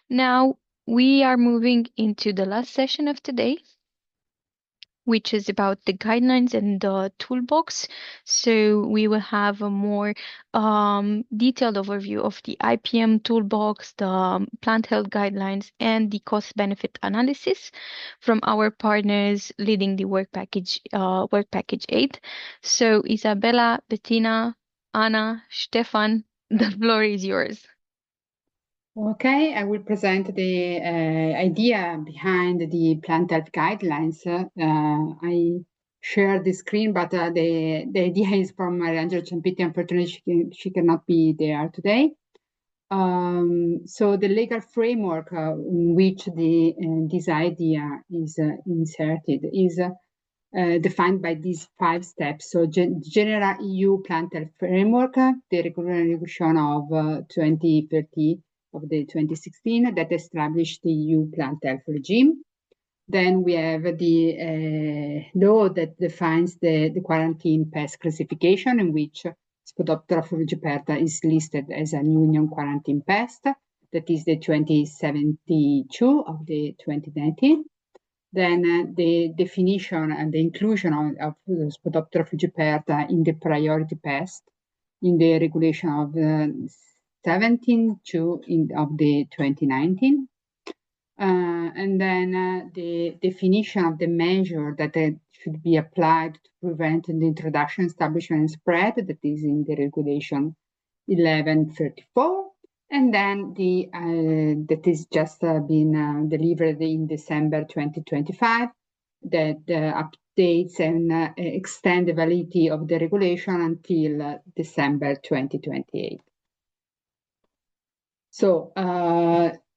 Now we are moving into the last session of today, which is about the guidelines and the toolbox. So we will have a more detailed overview of the IPM toolbox, the plant health guidelines, and the cost-benefit analysis from our partners leading the work package 8. So Isabella, Bettina, Anna, Stefan, the floor is yours. Okay, I will present the idea behind the plant health guidelines. I share the screen, but the idea is from Angela Ciampiti. Unfortunately, she cannot be there today. So the legal framework in which this idea is inserted is defined by these 5 steps. So general EU plant health framework, the regulation of 2030 of the 2016 that established the EU plant health regime. Then we have the law that defines the quarantine pest classification, in which Spodoptera frugiperda is listed as an union quarantine pest. That is the 2072 of the 2019. Then the definition and the inclusion of Spodoptera frugiperda in the priority pest in the regulation of 17.2 of the 2019. And then the definition of the measure that should be applied to prevent the introduction, establishment, and spread, that is in the regulation 1134. And then that is just been delivered in December 2025, that updates and extend the validity of the regulation until December 2028. So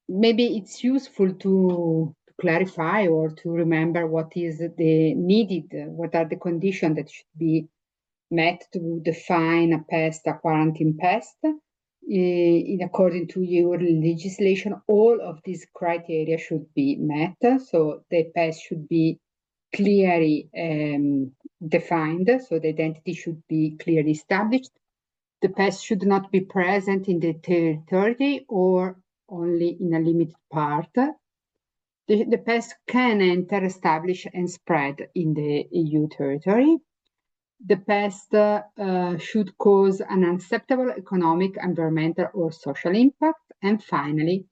maybe it's useful to clarify or to remember what is the needed, what are the conditions that should be met to define a pest, a quarantine pest. In according to EU legislation, all of these criteria should be met. So the pest should be clearly defined, so the identity should be clearly established. The pest should not be present in the territory or only in a limited part. The pest can enter, establish, and spread in the EU territory. The pest should cause an unacceptable economic, environmental, or social impact. And finally,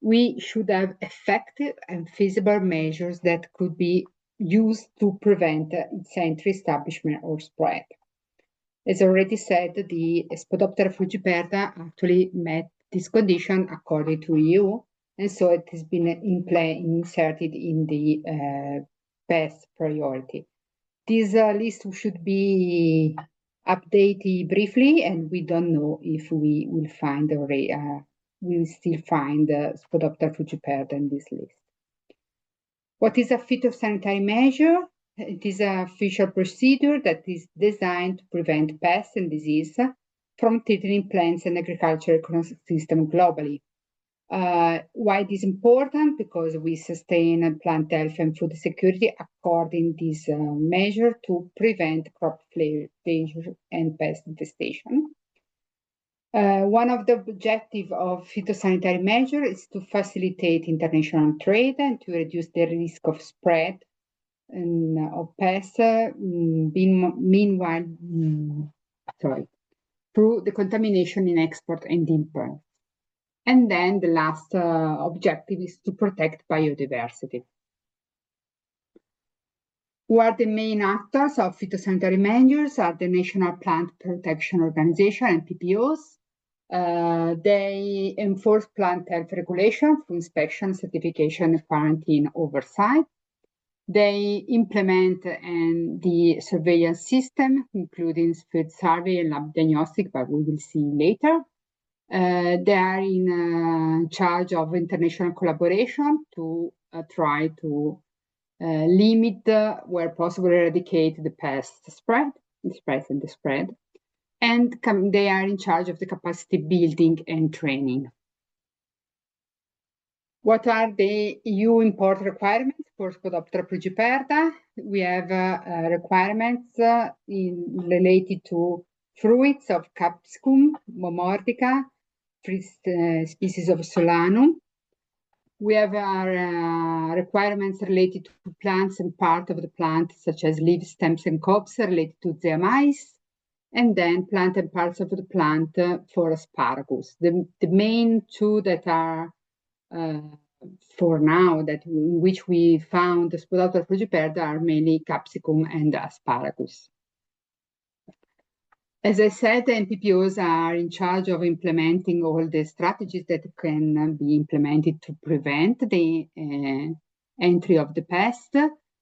we should have effective and feasible measures that could be used to prevent its entry, establishment, or spread. As already said, the Spodoptera frugiperda actually met this condition according to EU, and so it has been inserted in the pest priority. This list should be updated briefly, and we don't know if we will find we will still find Spodoptera frugiperda in this list. What is a phytosanitary measure? It is an official procedure that is designed to prevent pests and disease from threatening plants and agricultural ecosystem globally. Why this is important? Because we sustain plant health and food security according to this measure to prevent crop failure and pest infestation. One of the objectives of phytosanitary measure is to facilitate international trade and to reduce the risk of spread of pests, meanwhile, through the contamination in export and import. And then the last objective is to protect biodiversity. Who are the main actors of phytosanitary measures? Are the National Plant Protection Organization and PPOs. They enforce plant health regulation through inspection, certification, and quarantine oversight. They implement the surveillance system, including field survey and lab diagnostic, but we will see later. They are in charge of international collaboration to try to limit, where possible, eradicate the pest spread. And they are in charge of the capacity building and training. What are the EU import requirements for Spodoptera frugiperda? We have requirements related to fruits of Capsicum, Momordica, species of Solanum, We have our requirements related to plants and part of the plant, such as leaves, stems, and cobs related to the maize, and then plant and parts of the plant for asparagus. The main two that are for now, that in which we found the Spodoptera frugiperda are mainly capsicum and asparagus. As I said, the NPPOs are in charge of implementing all the strategies that can be implemented to prevent the entry of the pest.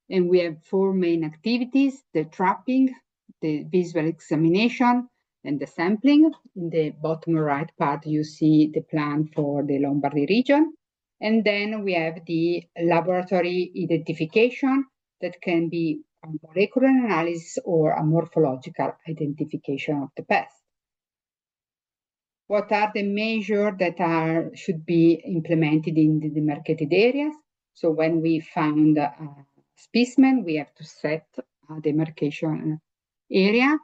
And we have 4 main activities: the trapping, the visual examination, and the sampling. In the bottom right part, you see the plan for the Lombardy region. And then we have the laboratory identification that can be a molecular analysis or a morphological identification of the pest. What are the measures that should be implemented in the demarcated areas? So when we found a specimen, we have to set a demarcation area.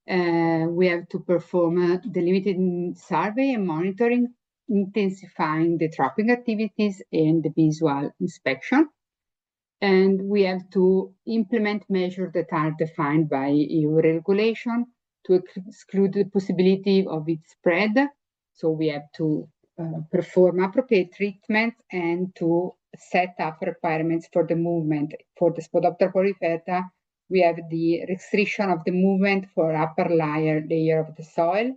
We have to perform a delimited survey and monitoring, intensifying the trapping activities and the visual inspection. And we have to implement measures that are defined by EU regulation to exclude the possibility of its spread. So we have to perform appropriate treatment and to set up requirements for the movement. For the Spodoptera frugiperda, we have the restriction of the movement for upper layer of the soil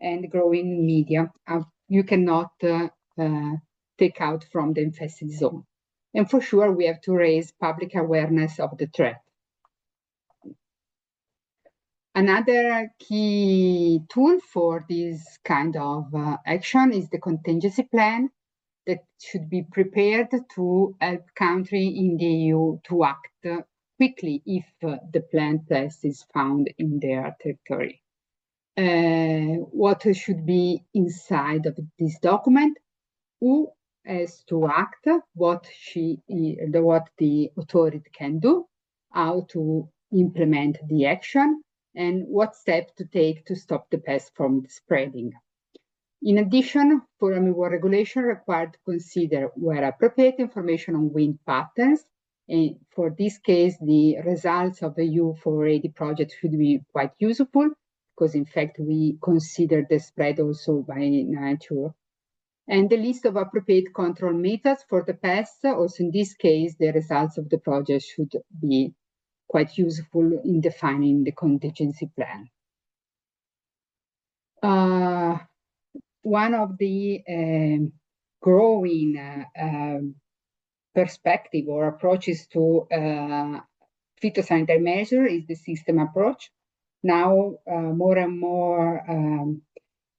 and growing media. You cannot take out from the infested zone. And for sure, we have to raise public awareness of the threat. Another key tool for this kind of action is the contingency plan that should be prepared to help countries in the EU to act quickly if the plant pest is found in their territory. What should be inside of this document? Who has to act, what the authority can do, how to implement the action, and what steps to take to stop the pest from spreading. In addition, Fall Armyworm regulation required to consider where appropriate information on wind patterns. And for this case, the results of the EUFAWREADY project should be quite useful, because in fact we consider the spread also by nature. And the list of appropriate control methods for the pests. Also in this case, the results of the project should be quite useful in defining the contingency plan. One of the growing perspective or approaches to phytosanitary measure is the system approach. Now, more and more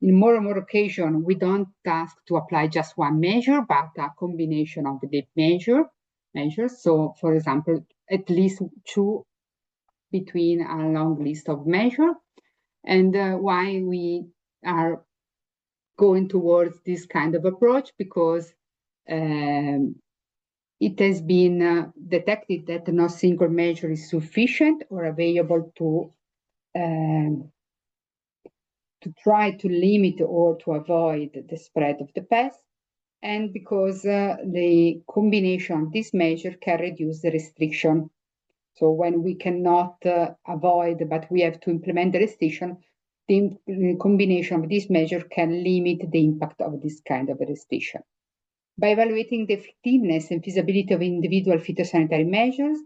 in more and more occasions, we don't ask to apply just one measure, but a combination of the measures. So, for example, at least 2 between a long list of measures. And why we are going towards this kind of approach? Because it has been detected that no single measure is sufficient or available to try to limit or to avoid the spread of the pest, and because the combination of this measure can reduce the restriction. So when we cannot avoid, but we have to implement the restriction, the combination of this measure can limit the impact of this kind of restriction. By evaluating the effectiveness and feasibility of individual phytosanitary measures,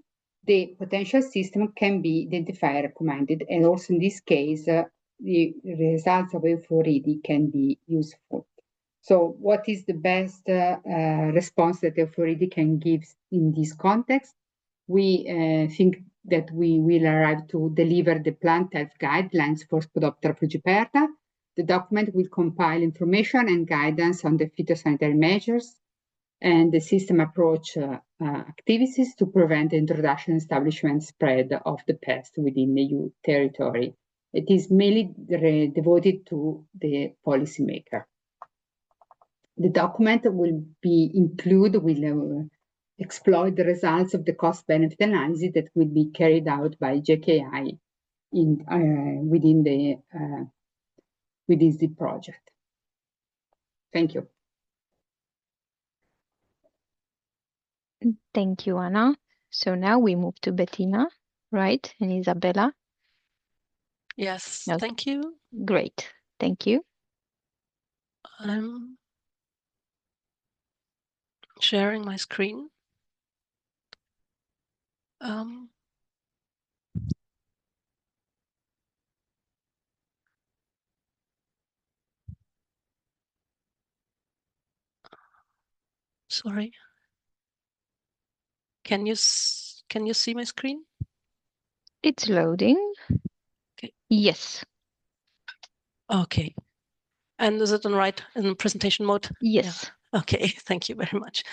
the potential system can be identified and recommended, and also in this case, the results of EUFAWREADY can be useful. So what is the best response that EUFAWREADY can give in this context? We think that we will arrive to deliver the plant health guidelines for Spodoptera frugiperda. The document will compile information and guidance on the phytosanitary measures and the system approach activities to prevent the introduction, establishment, spread of the pest within the EU territory. It is mainly devoted to the policymaker. The document will exploit the results of the cost-benefit analysis that will be carried out by JKI within the project. Thank you. Thank you, Anna. So now we move to Bettina, right? And Isabella. Yes, Okay. thank you. Great. Thank you. I'm sharing my screen. Sorry. Can you see my screen? It's loading. Okay. Yes. Okay. And is it in presentation mode? Yes. Yeah. Okay. Thank you very much.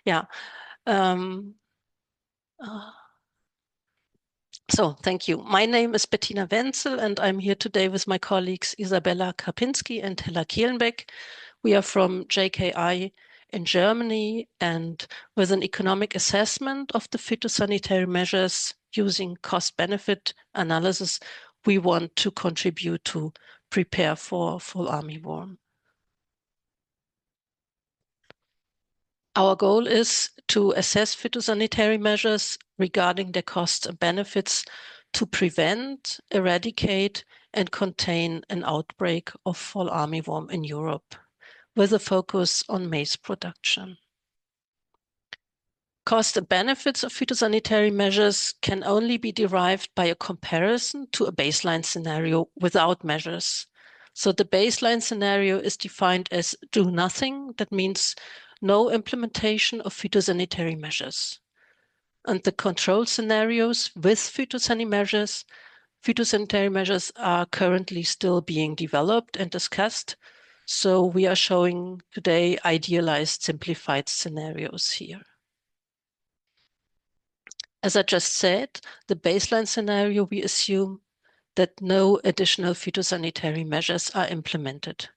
Yeah. So thank you. My name is Bettina Wenzel, and I'm here today with my colleagues Isabella Karpinski and Hella Kielenbeck. We are from JKI in Germany, and with an economic assessment of the phytosanitary measures using cost-benefit analysis, we want to contribute to prepare for fall armyworm. Our goal is to assess phytosanitary measures regarding their costs and benefits to prevent, eradicate, and contain an outbreak of fall armyworm in Europe, with a focus on maize production. Cost and benefits of phytosanitary measures can only be derived by a comparison to a baseline scenario without measures. So the baseline scenario is defined as do nothing. That means no implementation of phytosanitary measures. And the control scenarios with phytosanitary measures are currently still being developed and discussed. So we are showing today idealized, simplified scenarios here. As I just said, the baseline scenario, we assume that no additional phytosanitary measures are implemented.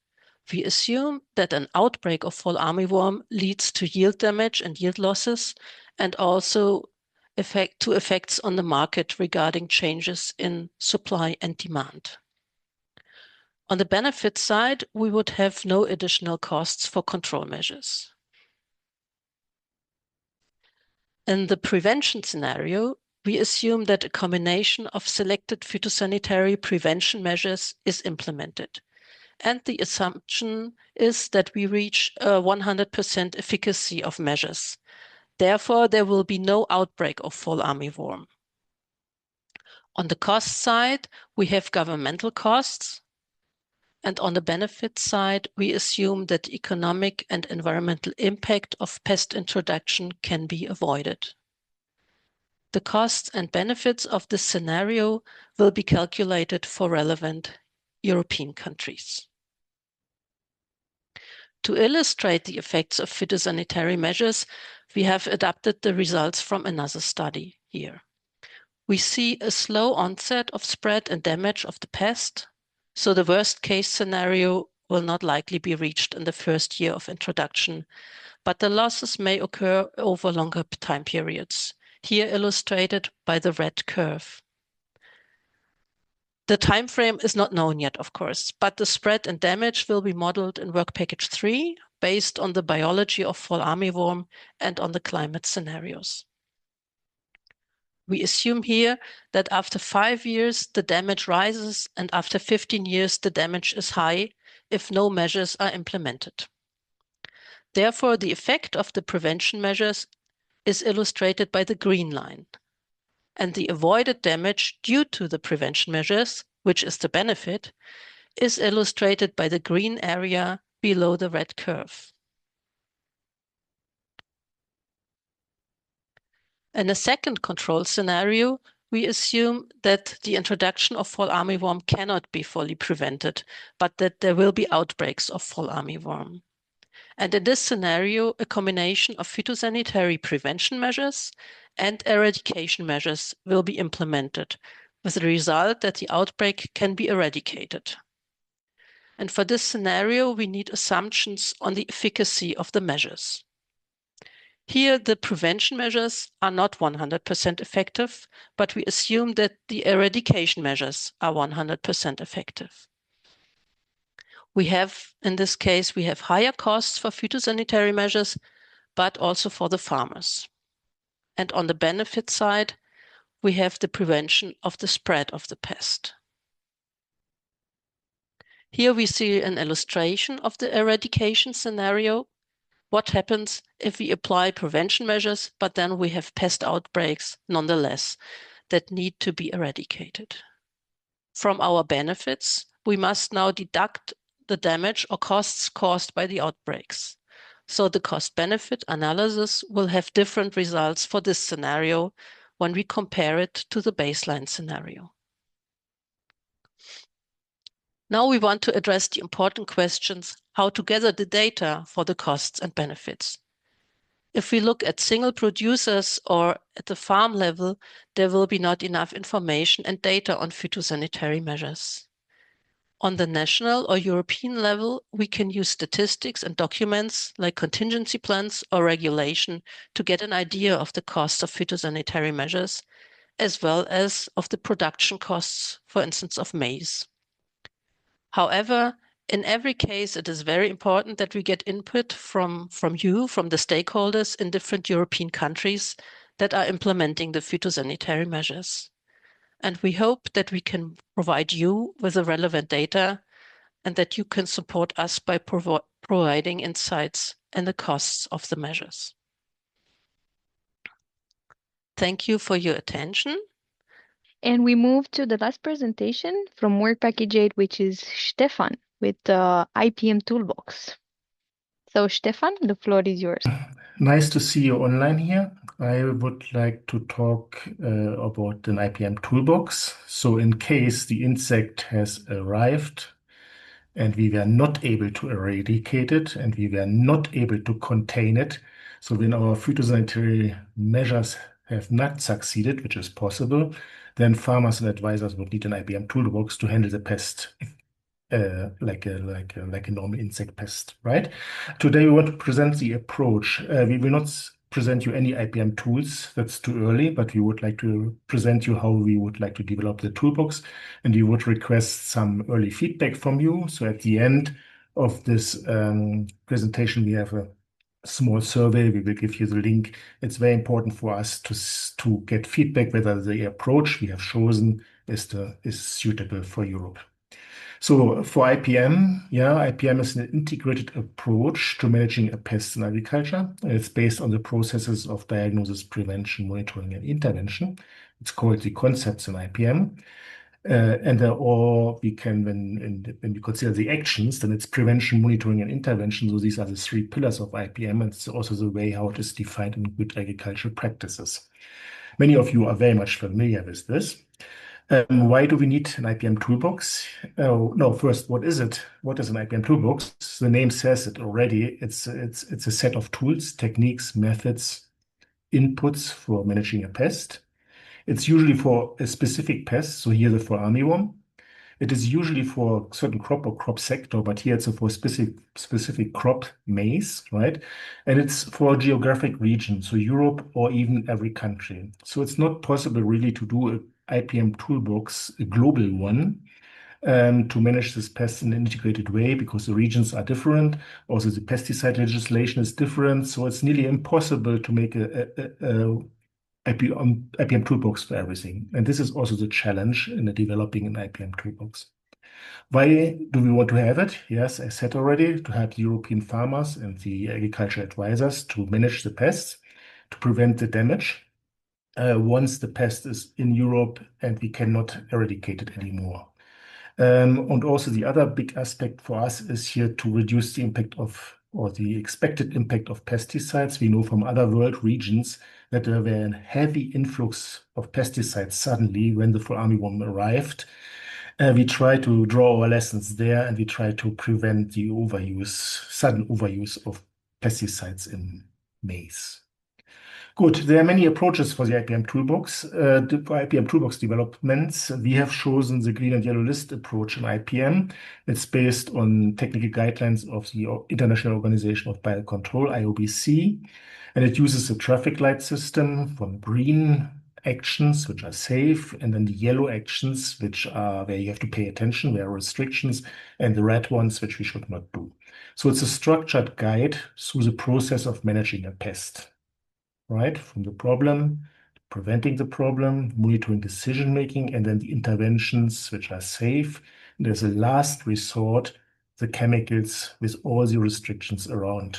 We assume that an outbreak of fall armyworm leads to yield damage and yield losses, and also effects on the market regarding changes in supply and demand. On the benefit side, we would have no additional costs for control measures. In the prevention scenario, we assume that a combination of selected phytosanitary prevention measures is implemented. And the assumption is that we reach a 100% efficacy of measures. Therefore, there will be no outbreak of fall armyworm. On the cost side, we have governmental costs. And on the benefit side, we assume that the economic and environmental impact of pest introduction can be avoided. The costs and benefits of this scenario will be calculated for relevant European countries. To illustrate the effects of phytosanitary measures, we have adapted the results from another study here. We see a slow onset of spread and damage of the pest, so the worst case scenario will not likely be reached in the first year of introduction, but the losses may occur over longer time periods, here illustrated by the red curve. The time frame is not known yet, of course, but the spread and damage will be modeled in Work Package 3 based on the biology of fall armyworm and on the climate scenarios. We assume here that after 5 years, the damage rises, and after 15 years, the damage is high if no measures are implemented. Therefore, the effect of the prevention measures is illustrated by the green line. And the avoided damage due to the prevention measures, which is the benefit, is illustrated by the green area below the red curve. In a second control scenario, we assume that the introduction of fall armyworm cannot be fully prevented, but that there will be outbreaks of fall armyworm. And in this scenario, a combination of phytosanitary prevention measures and eradication measures will be implemented, with the result that the outbreak can be eradicated. And for this scenario, we need assumptions on the efficacy of the measures. Here, the prevention measures are not 100% effective, but we assume that the eradication measures are 100% effective. In this case, we have higher costs for phytosanitary measures, but also for the farmers. And on the benefit side, we have the prevention of the spread of the pest. Here we see an illustration of the eradication scenario. What happens if we apply prevention measures, but then we have pest outbreaks nonetheless that need to be eradicated? From our benefits, we must now deduct the damage or costs caused by the outbreaks. So the cost-benefit analysis will have different results for this scenario when we compare it to the baseline scenario. Now we want to address the important questions, how to gather the data for the costs and benefits. If we look at single producers or at the farm level, there will be not enough information and data on phytosanitary measures. On the national or European level, we can use statistics and documents like contingency plans or regulation to get an idea of the cost of phytosanitary measures, as well as of the production costs, for instance, of maize. However, in every case, it is very important that we get input from you, from the stakeholders in different European countries that are implementing the phytosanitary measures. And we hope that we can provide you with the relevant data and that you can support us by providing insights and the costs of the measures. Thank you for your attention. And we move to the last presentation from Work Package 8, which is Stefan with the IPM Toolbox. So Stefan, the floor is yours. Nice to see you online here. I would like to talk about an IPM toolbox. So in case the insect has arrived and we were not able to eradicate it and we were not able to contain it, so when our phytosanitary measures have not succeeded, which is possible, then farmers and advisors would need an IPM toolbox to handle the pest like a normal insect pest, right? Today we want to present the approach. We will not present you any IPM tools. That's too early, but we would like to present you how we would like to develop the toolbox, and we would request some early feedback from you. So at the end of this presentation, we have a small survey. We will give you the link. It's very important for us to get feedback whether the approach we have chosen is suitable for Europe. So for IPM, IPM is an integrated approach to managing a pest in agriculture. It's based on the processes of diagnosis, prevention, monitoring, and intervention. It's called the concepts in IPM. And when we consider the actions, then it's prevention, monitoring, and intervention. So these are the three pillars of IPM, and it's also the way how it is defined in good agricultural practices. Many of you are very much familiar with this. Why do we need an IPM toolbox? No, first, what is it? What is an IPM toolbox? The name says it already. It's a set of tools, techniques, methods, inputs for managing a pest. It's usually for a specific pest. So here the Fall Armyworm. It is usually for a certain crop or crop sector, but here it's for a specific crop, maize, right? And it's for a geographic region, so Europe or even every country. So it's not possible really to do an IPM toolbox, a global one, to manage this pest in an integrated way because the regions are different. Also, the pesticide legislation is different. So it's nearly impossible to make a IPM toolbox for everything. And this is also the challenge in developing an IPM toolbox. Why do we want to have it? Yes, I said already, to help the European farmers and the agriculture advisors to manage the pests, to prevent the damage once the pest is in Europe and we cannot eradicate it anymore. And also the other big aspect for us is here to reduce the impact of, or the expected impact of pesticides. We know from other world regions that there were a heavy influx of pesticides suddenly when the Fall Armyworm arrived. We try to draw our lessons there, and we try to prevent the sudden overuse of pesticides in maize. Good. There are many approaches for the IPM toolbox. For IPM toolbox developments, we have chosen the green and yellow list approach in IPM. It's based on technical guidelines of the International Organization of Biocontrol, IOBC, and it uses a traffic light system from green actions, which are safe, and then the yellow actions, which are where you have to pay attention, where are restrictions, and the red ones, which we should not do. So it's a structured guide through the process of managing a pest. right? From the problem, preventing the problem, monitoring decision-making, and then the interventions which are safe. And as a last resort, the chemicals with all the restrictions around.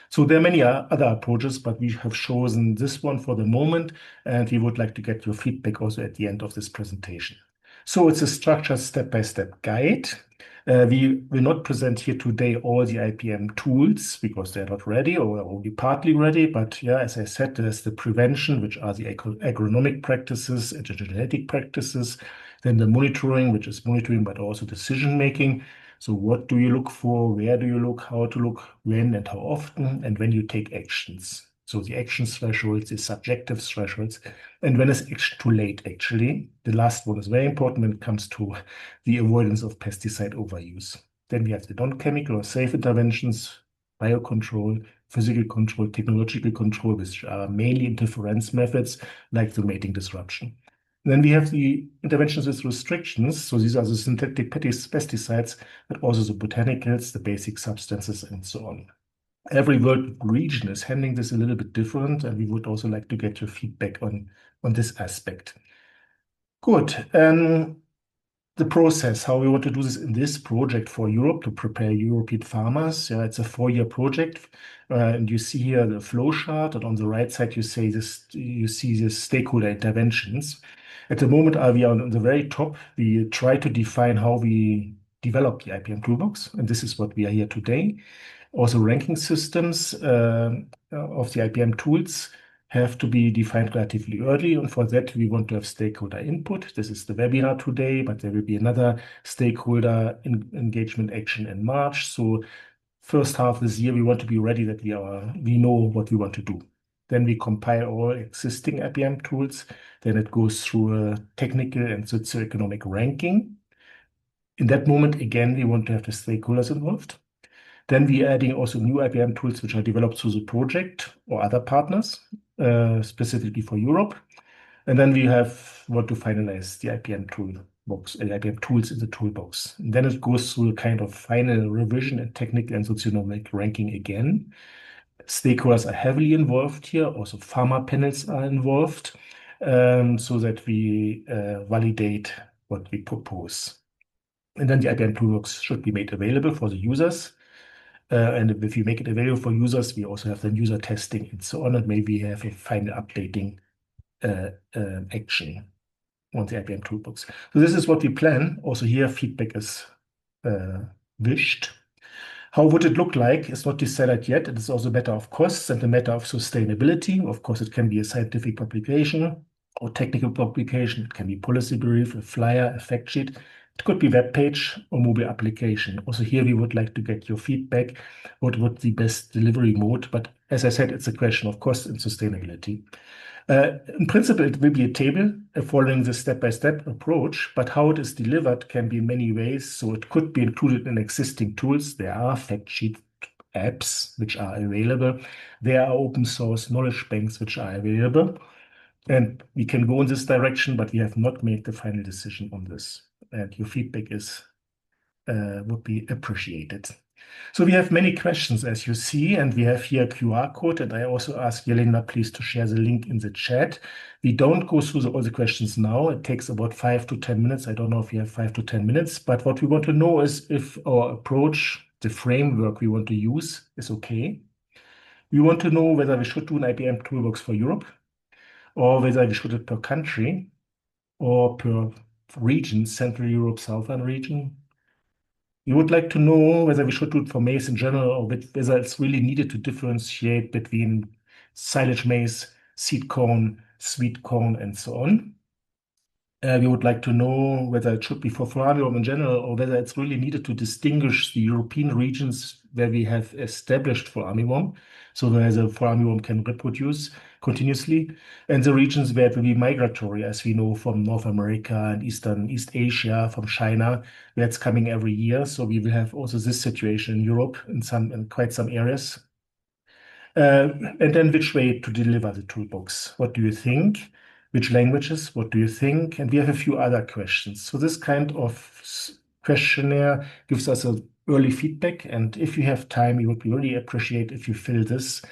So there are many other approaches, but we have chosen this one for the moment, and we would like to get your feedback also at the end of this presentation. So it's a structured step-by-step guide. We will not present here today all the IPM tools because they're not ready or only partly ready. But yeah, as I said, there's the prevention, which are the agronomic practices and the genetic practices. Then the monitoring, which is monitoring, but also decision-making. So what do you look for? Where do you look? How to look? When and how often? And when you take actions. So the action thresholds, the subjective thresholds, and when is action too late, actually. The last one is very important when it comes to the avoidance of pesticide overuse. Then we have the non-chemical or safe interventions, biocontrol, physical control, technological control, which are mainly interference methods like the mating disruption. Then we have the interventions with restrictions. So these are the synthetic pesticides, but also the botanicals, the basic substances, and so on. Every world region is handling this a little bit different, and we would also like to get your feedback on this aspect. Good. The process, how we want to do this in this project for Europe to prepare European farmers. Yeah, it's a 4-year project, and you see here the flow chart, and on the right side you see the stakeholder interventions. At the moment, we are on the very top. We try to define how we develop the IPM toolbox, and this is what we are here today. Also, ranking systems of the IPM tools have to be defined relatively early, and for that we want to have stakeholder input. This is the webinar today, but there will be another stakeholder engagement action in March. So first half this year, we want to be ready that we know what we want to do. Then we compile all existing IPM tools. Then it goes through a technical and socioeconomic ranking. In that moment, again, we want to have the stakeholders involved. Then we are adding also new IPM tools which are developed through the project or other partners, specifically for Europe. And then we want to finalize the IPM toolbox, IPM tools in the toolbox. And then it goes through a kind of final revision and technical and socioeconomic ranking again. Stakeholders are heavily involved here. Also, farmer panels are involved, so that we validate what we propose. And then the IPM toolbox should be made available for the users. And if you make it available for users, we also have the user testing and so on, and maybe have a final updating action on the IPM toolbox. So this is what we plan. Also here, feedback is wished. How would it look like? It's not decided yet. It is also a matter of costs and a matter of sustainability. Of course, it can be a scientific publication or technical publication. It can be policy brief, a flyer, a fact sheet. It could be web page or mobile application. Also here, we would like to get your feedback. What would the best delivery mode? But as I said, it's a question of cost and sustainability. In principle, it will be a table following the step-by-step approach, but how it is delivered can be in many ways. So it could be included in existing tools. There are fact sheet apps which are available. There are open source knowledge banks which are available. And we can go in this direction, but we have not made the final decision on this. And your feedback would be appreciated. So we have many questions, as you see, and we have here a QR code. And I also ask Jelena, please, to share the link in the chat. We don't go through all the questions now. It takes about 5 to 10 minutes. I don't know if we have 5 to 10 minutes, but what we want to know is if our approach, the framework we want to use, is okay. We want to know whether we should do an IPM toolbox for Europe, or whether we should do it per country, or per region, Central Europe, Southern region. We would like to know whether we should do it for maize in general, or whether it's really needed to differentiate between silage maize, seed corn, sweet corn, and so on. We would like to know whether it should be for Fall Armyworm in general, or whether it's really needed to distinguish the European regions where we have established Fall Armyworm, so that the Fall Armyworm can reproduce continuously, and the regions where it will be migratory, as we know from North America and East Asia, from China, where it's coming every year. So we will have also this situation in Europe in quite some areas. And then which way to deliver the toolbox? What do you think? Which languages? What do you think? And we have a few other questions. So this kind of questionnaire gives us an early feedback. And if you have time, we would really appreciate if you fill this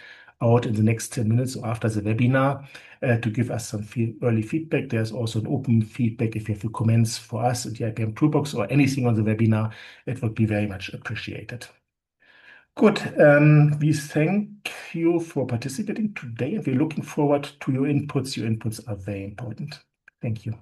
out in the next 10 minutes after the webinar to give us some early feedback. There's also an open feedback if you have comments for us at the IPM Toolbox or anything on the webinar. It would be very much appreciated. Good. We thank you for participating today, and we're looking forward to your inputs. Your inputs are very important. Thank you.